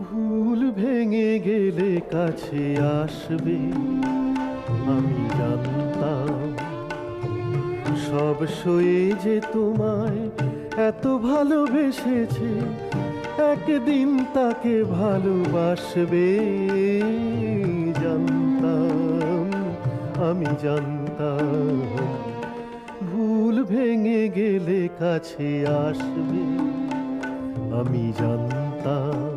ভুল ভেঙে গেলে কাছে আসবে আমি জানতাম, সব সয়ে যে তোমায় এত ভালোবেসেছে, একদিন তাকে ভালোবাসবে জানতাম, আমি জানতাম। ভুল ভেঙে গেলে কাছে আসবে আমি জানতাম।